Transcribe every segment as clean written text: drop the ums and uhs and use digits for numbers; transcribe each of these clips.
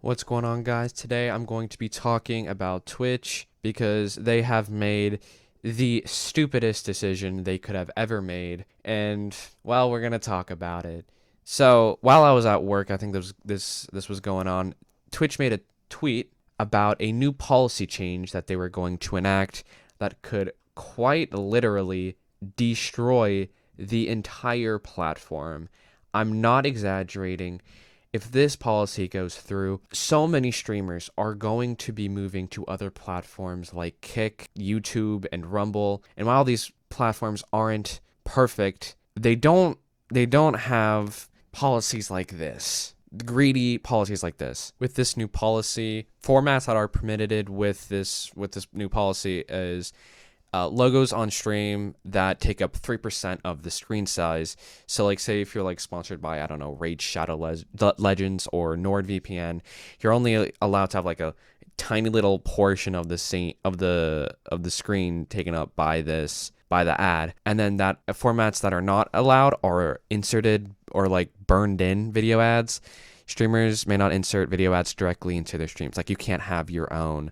What's going on, guys? Today I'm going to be talking about Twitch because they have made the stupidest decision they could have ever made, and well, we're gonna talk about it. So while I was at work, I think this was going on. Twitch made a tweet about a new policy change that they were going to enact that could quite literally destroy the entire platform. I'm not exaggerating. If this policy goes through, so many streamers are going to be moving to other platforms like Kick, YouTube, and Rumble. And while these platforms aren't perfect, they don't have policies like this. Greedy policies like this. With this new policy, formats that are permitted with this new policy is logos on stream that take up 3% of the screen size. So, like, say if you're like sponsored by, I don't know, Raid Shadow Legends or NordVPN, you're only allowed to have like a tiny little portion of the screen taken up by the ad. And then that formats that are not allowed are inserted or like burned in video ads. Streamers may not insert video ads directly into their streams. Like, you can't have your own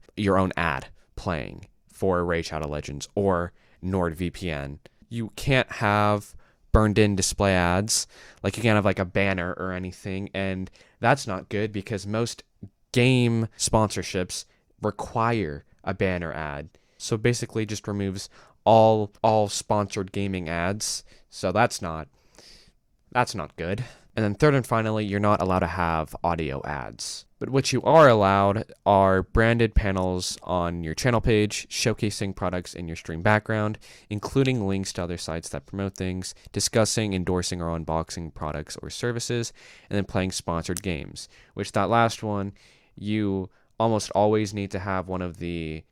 ad playing for Raid Shadow Legends or NordVPN. You can't have burned in display ads. Like, you can't have like a banner or anything. And that's not good because most game sponsorships require a banner ad. So basically just removes all sponsored gaming ads. So that's not good. And then third and finally, you're not allowed to have audio ads. But what you are allowed are branded panels on your channel page, showcasing products in your stream background, including links to other sites that promote things, discussing, endorsing, or unboxing products or services, and then playing sponsored games. Which that last one, you almost always need to have one of the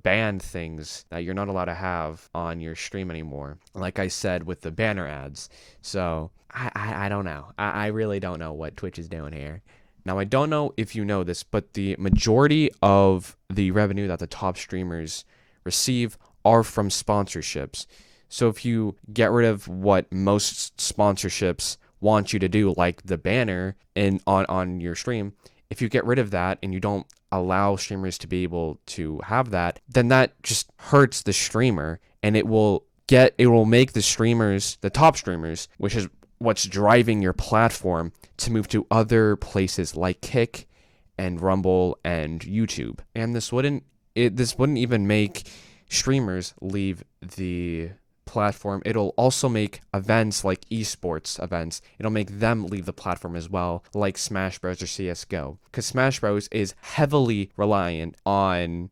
banned things that you're not allowed to have on your stream anymore. Like I said with the banner ads. So I don't know. I really don't know what Twitch is doing here. Now, I don't know if you know this, but the majority of the revenue that the top streamers receive are from sponsorships. So if you get rid of what most sponsorships want you to do, like the banner on your stream, if you get rid of that and you don't allow streamers to be able to have that, then that just hurts the streamer, and it will make the streamers, the top streamers, which is what's driving your platform, to move to other places like Kick and Rumble and YouTube. And this wouldn't even make streamers leave the platform. It'll also make events like esports events, it'll make them leave the platform as well, like Smash Bros or CS:GO, because Smash Bros is heavily reliant on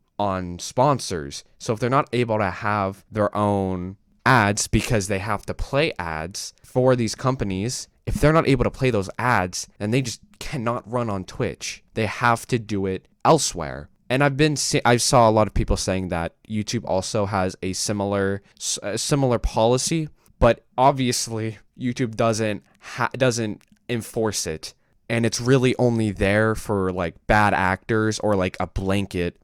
sponsors. So if they're not able to have their own ads because they have to play ads for these companies, if they're not able to play those ads, then they just cannot run on Twitch. They have to do it elsewhere. And I saw a lot of people saying that YouTube also has a similar policy, but obviously YouTube doesn't enforce it, and it's really only there for like bad actors or like a blanket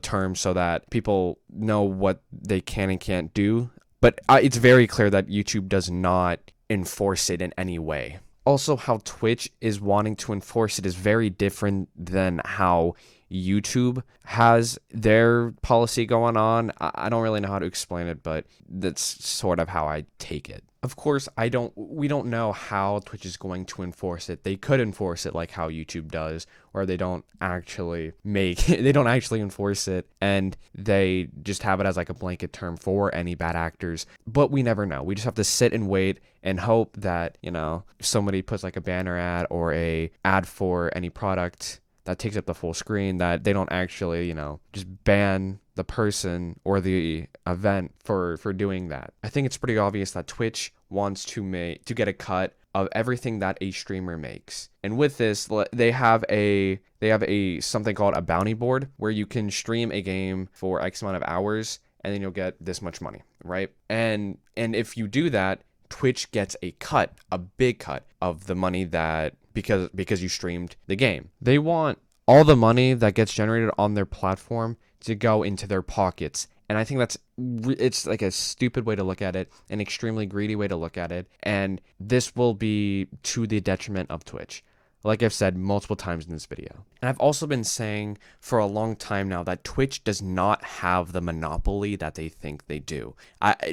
term so that people know what they can and can't do. But it's very clear that YouTube does not enforce it in any way. Also, how Twitch is wanting to enforce it is very different than how YouTube has their policy going on. I don't really know how to explain it, but that's sort of how I take it. Of course, we don't know how Twitch is going to enforce it. They could enforce it like how YouTube does, where they don't actually enforce it, and they just have it as like a blanket term for any bad actors. But we never know. We just have to sit and wait and hope that, if somebody puts like a banner ad or a ad for any product that takes up the full screen, that they don't actually, just ban the person or the event for doing that. I think it's pretty obvious that Twitch wants to get a cut of everything that a streamer makes. And with this, they have a something called a bounty board, where you can stream a game for X amount of hours and then you'll get this much money, right? And if you do that, Twitch gets a big cut of the money that because you streamed the game. They want all the money that gets generated on their platform to go into their pockets. And I think it's like a stupid way to look at it, an extremely greedy way to look at it. And this will be to the detriment of Twitch. like I've said multiple times in this video. And I've also been saying for a long time now that Twitch does not have the monopoly that they think they do.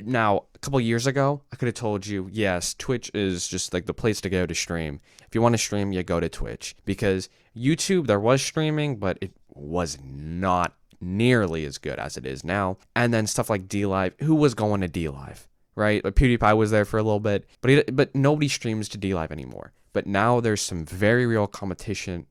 Now, a couple years ago, I could have told you, yes, Twitch is just like the place to go to stream. If you want to stream, you go to Twitch. Because YouTube, there was streaming, but it was not nearly as good as it is now. And then stuff like DLive, who was going to DLive, right? Like PewDiePie was there for a little bit, but nobody streams to DLive anymore. But now there's some very real competition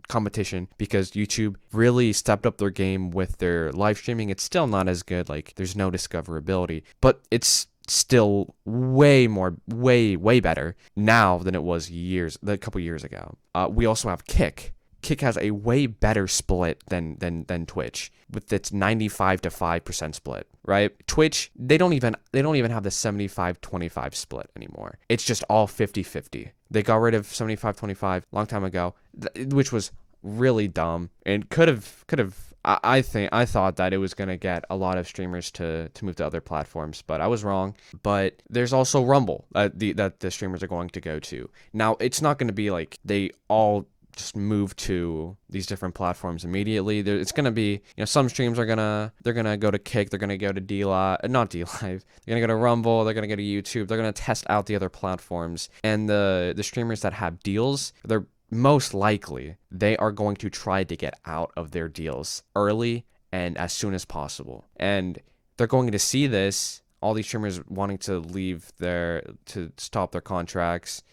because YouTube really stepped up their game with their live streaming. It's still not as good. Like there's no discoverability, but it's still way better now than it was a couple years ago. We also have Kick. Kick has a way better split than Twitch with its 95-5% split, right? Twitch, they don't even have the 75-25 split anymore. It's just all 50-50. They got rid of 75-25 long time ago, which was really dumb and could have I thought that it was going to get a lot of streamers to move to other platforms, but I was wrong. But there's also Rumble that the streamers are going to go to. Now, it's not going to be like they all just move to these different platforms immediately. It's going to be, some streams they're going to go to Kick, they're going to go to not DLive, they're going to go to Rumble, they're going to go to YouTube, they're going to test out the other platforms. And the streamers that have deals, they're most likely, they are going to try to get out of their deals early and as soon as possible. And they're going to see this, all these streamers wanting to to stop their contracts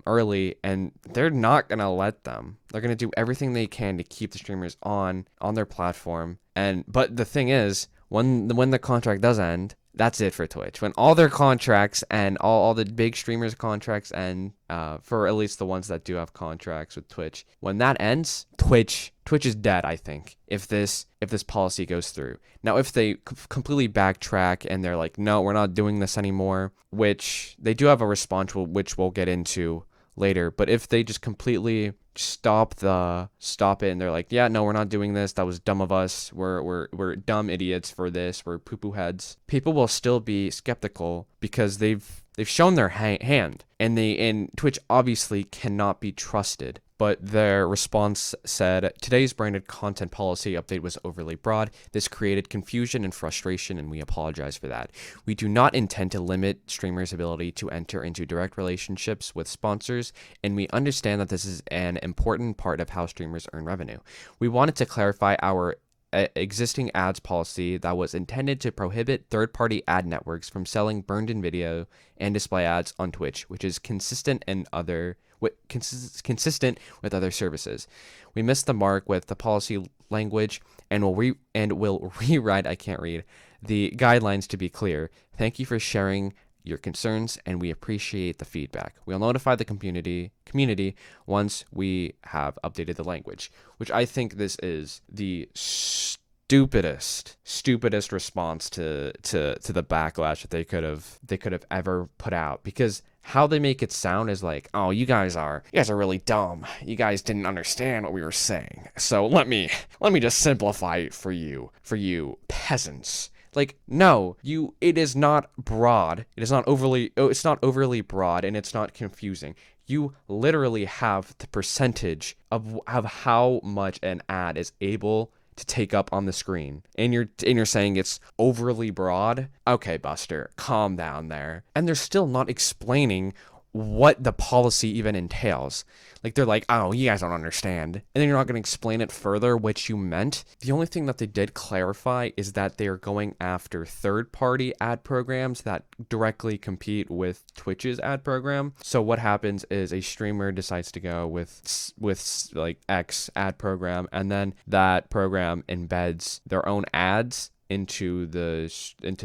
early, and they're not going to let them. They're going to do everything they can to keep the streamers on their platform. But the thing is, when the contract does end, that's it for Twitch. When all their contracts and all the big streamers' contracts end, for at least the ones that do have contracts with Twitch, when that ends, Twitch is dead, I think, if this policy goes through. Now, if they completely backtrack and they're like, no, we're not doing this anymore, which they do have a response, which we'll get into later. But if they just completely stop it and they're like, yeah, no, we're not doing this, that was dumb of us, we're dumb idiots for this, we're poo-poo heads, people will still be skeptical because they've shown their hand, and Twitch obviously cannot be trusted. But their response said, today's branded content policy update was overly broad. This created confusion and frustration, and we apologize for that. We do not intend to limit streamers' ability to enter into direct relationships with sponsors, and we understand that this is an important part of how streamers earn revenue. We wanted to clarify our existing ads policy that was intended to prohibit third-party ad networks from selling burned-in video and display ads on Twitch, which is consistent with other services. We missed the mark with the policy language and will rewrite the guidelines to be clear. Thank you for sharing your concerns, and we appreciate the feedback. We'll notify the community once we have updated the language, which I think this is the stupidest response to the backlash that they could have ever put out, because how they make it sound is like, oh, you guys are really dumb. You guys didn't understand what we were saying. So let me just simplify it for you peasants. Like, no, it is not broad. It's not overly broad, and it's not confusing. You literally have the percentage of how much an ad is able to take up on the screen, and you're saying it's overly broad. Okay, Buster, calm down there. And they're still not explaining what the policy even entails. Like, they're like, oh, you guys don't understand, and then you're not going to explain it further what you meant. The only thing that they did clarify is that they're going after third-party ad programs that directly compete with Twitch's ad program. So what happens is a streamer decides to go with like X ad program, and then that program embeds their own ads into the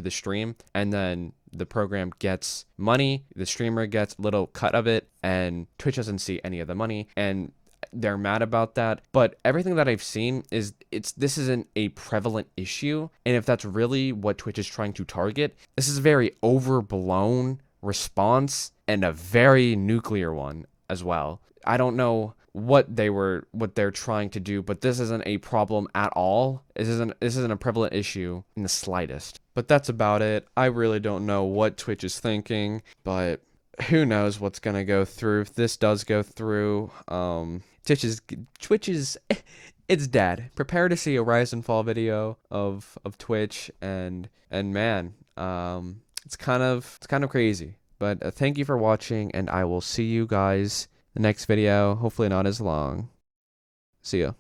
stream, and then the program gets money, the streamer gets a little cut of it, and Twitch doesn't see any of the money, and they're mad about that. But everything that I've seen is this isn't a prevalent issue, and if that's really what Twitch is trying to target, this is a very overblown response and a very nuclear one as well. I don't know what they're trying to do, but this isn't a problem at all. This isn't a prevalent issue in the slightest. But that's about it. I really don't know what Twitch is thinking, but who knows what's gonna go through. If this does go through, Twitch is it's dead. Prepare to see a rise and fall video of Twitch, and man, it's kind of crazy. But thank you for watching, and I will see you guys the next video. Hopefully not as long. See ya.